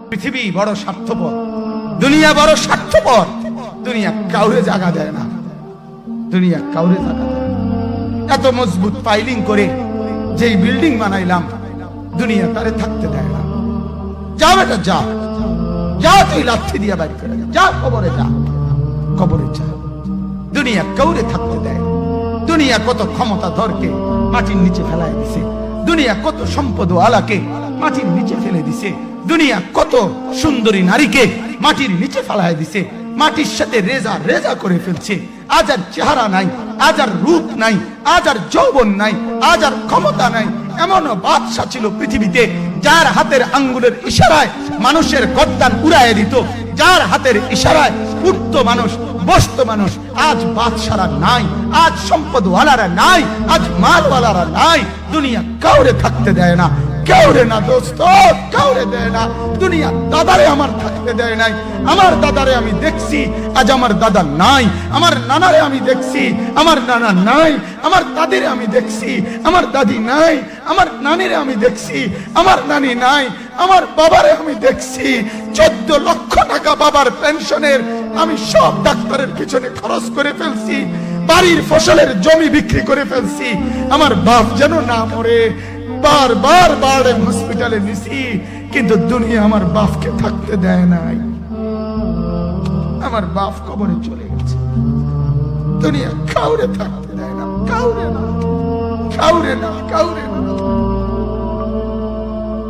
পৃথিবী বড় স্বার্থপর, দুনিয়া বড় স্বার্থপর। দুনিয়া কাউরে জায়গা দেয় না, দুনিয়া কাউরে জায়গা দেয় না। এত মজবুত পাইলিং করে যেই বিল্ডিং বানাইলাম, দুনিয়া তারে থাকতে দেয় না। যা বেটা যা, যা তুই লাথি দিয়া বাড়ি করে যা, কবরে যা, কবরে যা। দুনিয়া কাউরে থাকতে দেয় না। দুনিয়া কত ক্ষমতা ধরকে মাটির নিচে ফেলায় দিছে, দুনিয়া কত সম্পদ আলাকে মাটির নিচে ফেলে দিছে, দুনিয়া কত সুন্দরী নারীকে মাটির নিচে ফেলায় দিছে, মাটির সাথে রেজা রেজা করে ফেলছে। আজ আর চেহারা নাই, আজ আর রূপ নাই, আজ আর যৌবন নাই, আজ আর ক্ষমতা নাই। এমন বাদশা ছিল পৃথিবীতে যার হাতের আঙ্গুলের ইশারায় মানুষের গর্দান উড়াইয়া দিত, যার হাতের ইশারায় উঠত মানুষ, বসত মানুষ। আজ বাদশারা নাই, আজ সম্পদওয়ালারা নাই, আজ মালওয়ালারা নাই। দুনিয়া কাউরে থাকতে দেয় না, কাউরে না দোস্ত, কাউরে দেয় না। দুনিয়া দাদারে আমার থাকতে দেয় নাই। আমার দাদারে আমি দেখছি, আজ আমার দাদা নাই। আমার নানারে আমি দেখছি, আমার নানা নাই। আমার দাদিরে আমি দেখছি, আমার দাদি নাই। আমার নানিরে আমি দেখছি, আমার নানি নাই। আমার বাবারে আমি দেখছি, 14 লক্ষ টাকা বাবার পেনশনের আমি সব ডাক্তারের পিছনে খরচ করে ফেলছি, বাড়ির ফসলের জমি বিক্রি করে ফেলছি। আমার বাপ যেন না মরে বারবার বারে হসপিটালে নিছি, কিন্তু দুনিয়া আমার বাপকে থাকতে দেয় নাই। আমার বাপ কবরে চলে গেছে। দুনিয়া কাউরে থাকতে দেয় না, কাউরে না, কাউরে না, কাউরে না,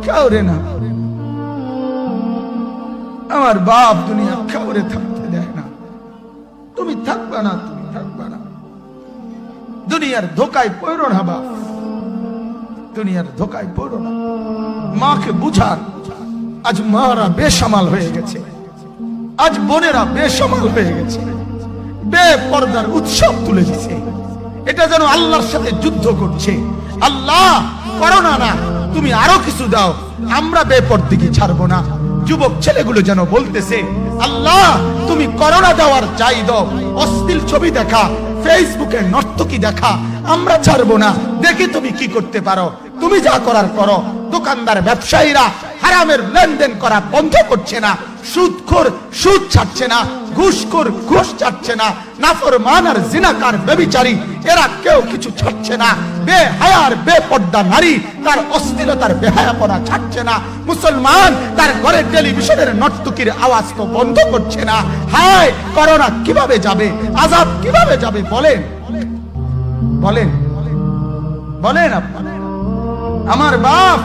কাউরে না। আমার বাপ দুনিয়া কাউরে থাকতে দেয় না। তুমি থাকবা না, তুমি থাকবা না। দুনিয়ার ধোকায় পড়ো না বাপ, দুনিয়ার ধোকায় পড়ো না। মাকে বুঝার, আজ মারা বেসামাল হয়ে গেছে, আজ বোনেরা বেসামাল হয়ে গেছে, বেপরদার উৎসব তুলে দিছে। এটা যেন আল্লাহর সাথে যুদ্ধ করছে। আল্লাহ করোনা না, তুমি আরো কিছু দাও, আমরা বেপরদিকে ছাড়বো না। যুবক ছেলেগুলো যেন বলতেছে, আল্লাহ তুমি করোনা দেওয়ার চাই দাও, অশ্লীল ছবি দেখা, ফেসবুকে নর্তকী দেখা আমরা ছাড়বো না। দেখি তুমি কি করতে পারো, তুমি যা করার করো। দোকানদার ব্যবসায়ীরা হারামের লেনদেন করা বন্ধ করছে না, সুদখোর সুদ ছাড়ছে না, ঘুষখোর ঘুষ ছাড়ছে না, নাফরমান আর জিনাকার ব্যভিচারী এরা কেউ কিছু ছাড়ছে না। বেহায়ার বেপর্দা নারী তার অশ্লীলতার বেহায়াপনা ছাড়ছে না। মুসলমান তার ঘরে টেলিভিশনের নর্তকীর আওয়াজ তো বন্ধ করছে না। হায় করোনা কিভাবে যাবে, আযাব কিভাবে যাবে বলেন, বলেন, বলেন আপনারা। আমার বাপ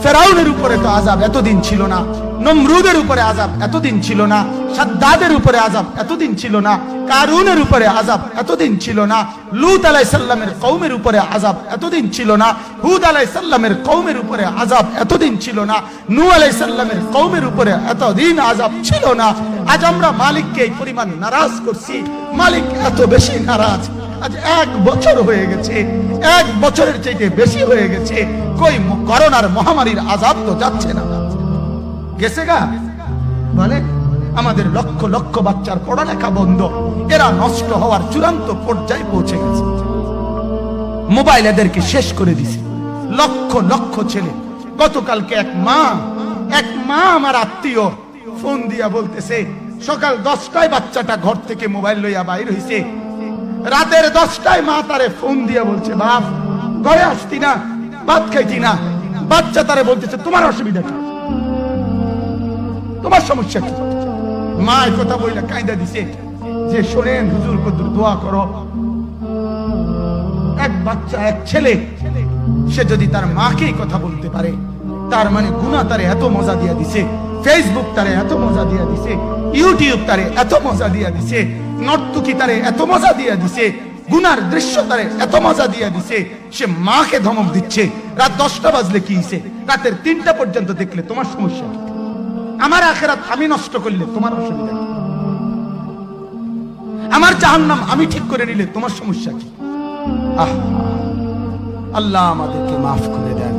ফেরাউনের উপরে তো আযাব এতদিন ছিল না, নমরুদের উপরে আযাব এতদিন ছিল না, সাদ্দাদের উপরে আযাব এতদিন ছিল না, কারুনের উপরে আযাব এতদিন ছিল না, লূত আলাইহিস সালামের কওমের উপরে আযাব এতদিন ছিল না, হুদ আলাইহিস সালামের কওমের উপরে আযাব এতদিন ছিল না, নূহ আলাইহিস সালামের কওমের উপরে এতদিন আযাব ছিল না। আজ আমরা মালিককে এই পরিমাণ নারাজ করছি, মালিক এত বেশি নারাজ। আজ 1 বছর হয়ে গেছে, 1 বছরের চাইতে বেশি হয়ে গেছে, কই করোনার মহামারীর আযাব তো যাচ্ছে না, গেছে গা বলে। আমাদের লক্ষ লক্ষ বাচ্চার পড়ালেখা বন্ধ, এরা নষ্ট হওয়ার চূড়ান্ত পর্যায়ে পৌঁছে গেছে। মোবাইল এদেরকে শেষ করে দিছে। লক্ষ লক্ষ ছেলে। গতকালকে এক মা আমার আত্মীয় ফোন দিয়া বলতেছে, সকাল 10টায় বাচ্চাটা ঘর থেকে মোবাইল লইয়া বাইর হইছে, রাতের 10টায় মা তারে ফোন দিয়া বলছে, বাপ ঘরে আসতি না, ভাত খাইতি না। বাচ্চা তারে বলতেছে, তোমার অসুবিধা কি, তোমার সমস্যা কি? মা এই কথা বইলা কাঁদা দিছে যে, শোনেন হুজুর কদ্দুর দোয়া করো। এক বাচ্চা, এক ছেলে, সে যদি তার মাকে কথা বলতে পারে, তার মানে গুনাহ তারে এত মজা দিয়া দিছে, ফেসবুক তারে এত মজা দিয়া দিছে, ইউটিউব তারে এত মজা দিয়া দিছে, নর্তকী তারে এত মজা দিয়া দিছে, গুনার দৃশ্য তারে এত মজা দিয়া দিছে, সে মাকে ধমক দিচ্ছে। রাত 10টা বাজলে কি হইছে, রাতের 3টা পর্যন্ত দেখলে তোমার সমস্যা কি? আমার আখিরাত আমি নষ্ট করলে তোমার অসুবিধা কি? আমার জাহান্নাম আমি ঠিক করে নিলে তোমার সমস্যা কি? আল্লাহ আমাদেরকে মাফ করে দেন,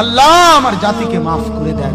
আল্লাহ আমার জাতিকে মাফ করে দেন।